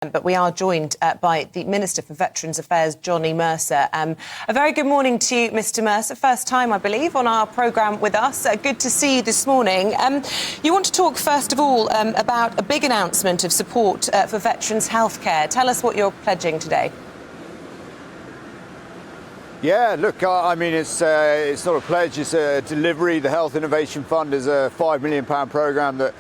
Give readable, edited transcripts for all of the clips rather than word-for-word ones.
But we are joined by the Minister for Veterans Affairs, Johnny Mercer. A very good morning to you, Mr Mercer. First time, I believe, on our programme with us. Good to see you this morning. You want to talk, first of all, about a big announcement of support for veterans' healthcare. Tell us what you're pledging today. Yeah, look, I mean, it's not a pledge, it's a delivery. The Health Innovation Fund is a £5 million programme that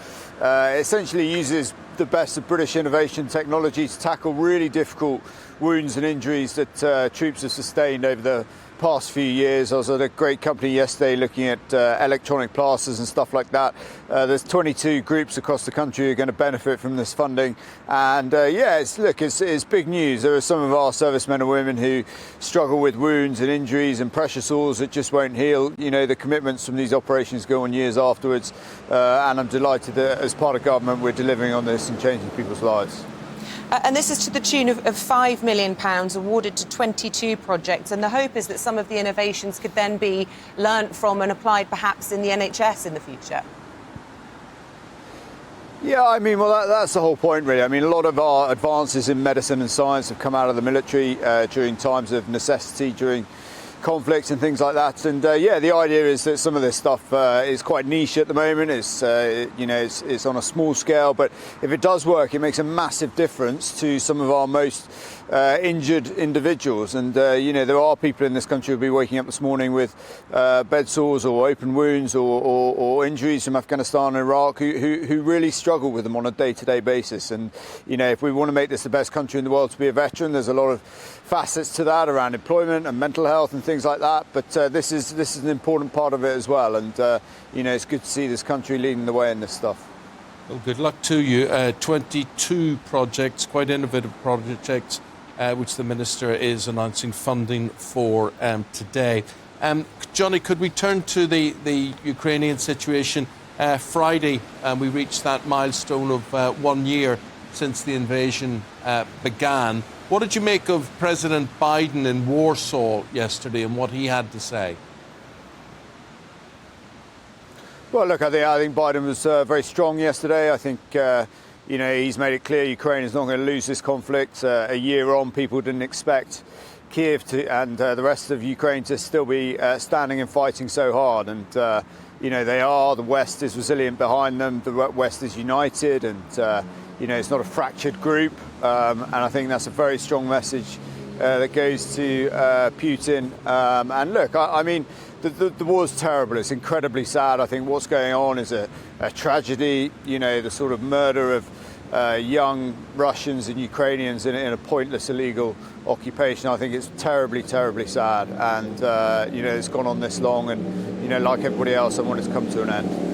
essentially uses the best of British innovation technology to tackle really difficult wounds and injuries that troops have sustained over the past few years. I was at a great company yesterday looking at electronic plasters and stuff like that. There's 22 groups across the country who are going to benefit from this funding. And yeah, it's big news. There are some of our servicemen and women who struggle with wounds and injuries and pressure sores that just won't heal. You know, the commitments from these operations go on years afterwards. And I'm delighted that as part of government we're delivering on this and changing people's lives. And this is to the tune of £5 million awarded to 22 projects. And the hope is that some of the innovations could then be learnt from and applied perhaps in the NHS in the future. Yeah, I mean, well, that's the whole point, really. I mean, a lot of our advances in medicine and science have come out of the military during times of necessity, during conflicts and things like that. And yeah, the idea is that some of this stuff is quite niche at the moment. It's it's on a small scale, but if it does work, it makes a massive difference to some of our most injured individuals. And there are people in this country who'll be waking up this morning with bed sores or open wounds or injuries from Afghanistan and Iraq who really struggle with them on a day-to-day basis. And if we want to make this the best country in the world to be a veteran, there's a lot of facets to that around employment and mental health and things like that. But this is an important part of it as well. And it's good to see this country leading the way in this stuff. Well, good luck to you. 22 projects, quite innovative projects, which the Minister is announcing funding for today. Johnny, could we turn to the Ukrainian situation? Friday, we reached that milestone of 1 year since the invasion began. What did you make of President Biden in Warsaw yesterday and what he had to say? Well, look, I think Biden was very strong yesterday. I think, he's made it clear Ukraine is not going to lose this conflict. A year on, people didn't expect Kiev and the rest of Ukraine to still be standing and fighting so hard. And, they are. The West is resilient behind them. The West is united and, it's not a fractured group. And I think that's a very strong message that goes to Putin. And look, I mean, the war's terrible. It's incredibly sad. I think what's going on is a tragedy. The sort of murder of young Russians and Ukrainians in a pointless illegal occupation. I think it's terribly, terribly sad. And, it's gone on this long. And, like everybody else, I want it to come to an end.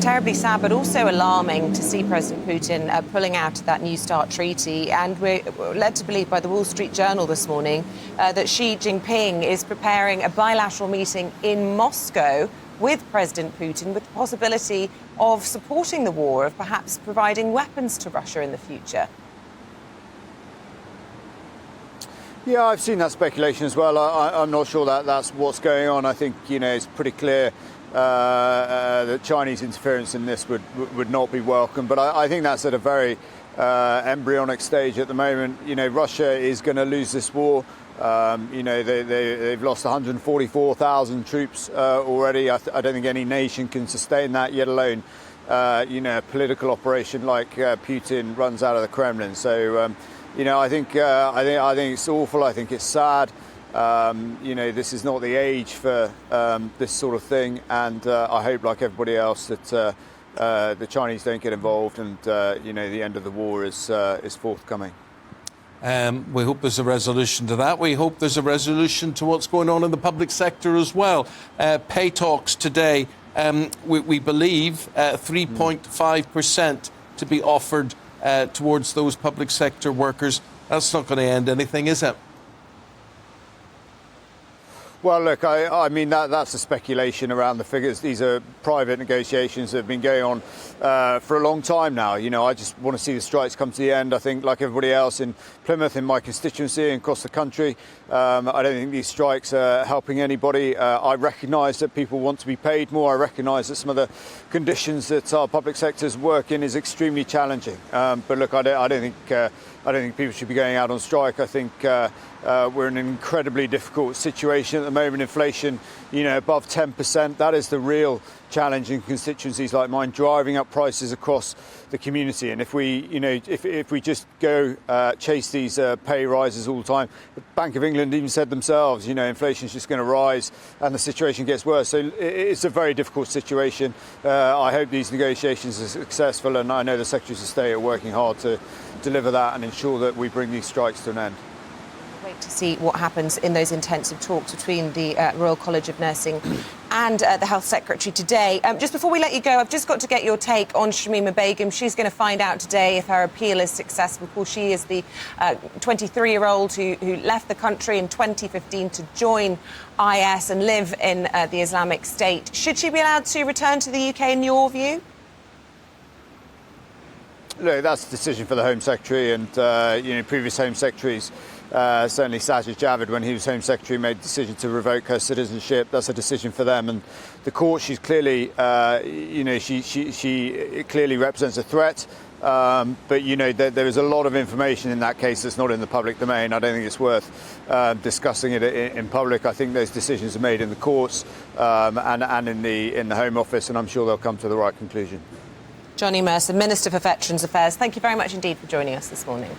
Terribly sad, but also alarming to see President Putin pulling out of that New START treaty. And we're led to believe by the Wall Street Journal this morning that Xi Jinping is preparing a bilateral meeting in Moscow with President Putin with the possibility of supporting the war, of perhaps providing weapons to Russia in the future. Yeah, I've seen that speculation as well. I'm not sure that that's what's going on. I think, it's pretty clear that Chinese interference in this would not be welcome. But I think that's at a very embryonic stage at the moment. Russia is going to lose this war. They've lost 144,000 troops already. I don't think any nation can sustain that, yet alone, a political operation like Putin runs out of the Kremlin. So, I think it's awful. I think it's sad. This is not the age for this sort of thing, and I hope, like everybody else, that the Chinese don't get involved, and the end of the war is forthcoming. We hope there's a resolution to that. We hope there's a resolution to what's going on in the public sector as well. Pay talks today. We believe 3.5% to be offered towards those public sector workers. That's not going to end anything, is it? Well, look, I mean, that's a speculation around the figures. These are private negotiations that have been going on for a long time now. I just want to see the strikes come to the end. I think, like everybody else in Plymouth, in my constituency and across the country, I don't think these strikes are helping anybody. I recognise that people want to be paid more. I recognise that some of the conditions that our public sectors work in is extremely challenging. But look, I don't think I don't think people should be going out on strike. I think we're in an incredibly difficult situation at the moment. Inflation, above 10%. That is the real challenge in constituencies like mine, driving up prices across the community. And if we, if we just go chase these pay rises all the time, the Bank of England even said themselves, inflation is just going to rise and the situation gets worse. So it's a very difficult situation. I hope these negotiations are successful, and I know the Secretaries of State are working hard to deliver that and ensure that we bring these strikes to an end. Wait to see what happens in those intensive talks between the Royal College of Nursing and the Health Secretary today. Just before we let you go, I've just got to get your take on Shamima Begum. She's going to find out today if her appeal is successful. Of course, she is the 23-year-old who left the country in 2015 to join IS and live in the Islamic State. Should she be allowed to return to the UK in your view? Look, that's a decision for the Home Secretary, and previous Home Secretaries, certainly Sajid Javid, when he was Home Secretary, made the decision to revoke her citizenship. That's a decision for them, and the court. She's clearly, she clearly represents a threat. But there is a lot of information in that case that's not in the public domain. I don't think it's worth discussing it in public. I think those decisions are made in the courts and in the Home Office, and I'm sure they'll come to the right conclusion. Johnny Mercer, Minister for Veterans Affairs, thank you very much indeed for joining us this morning.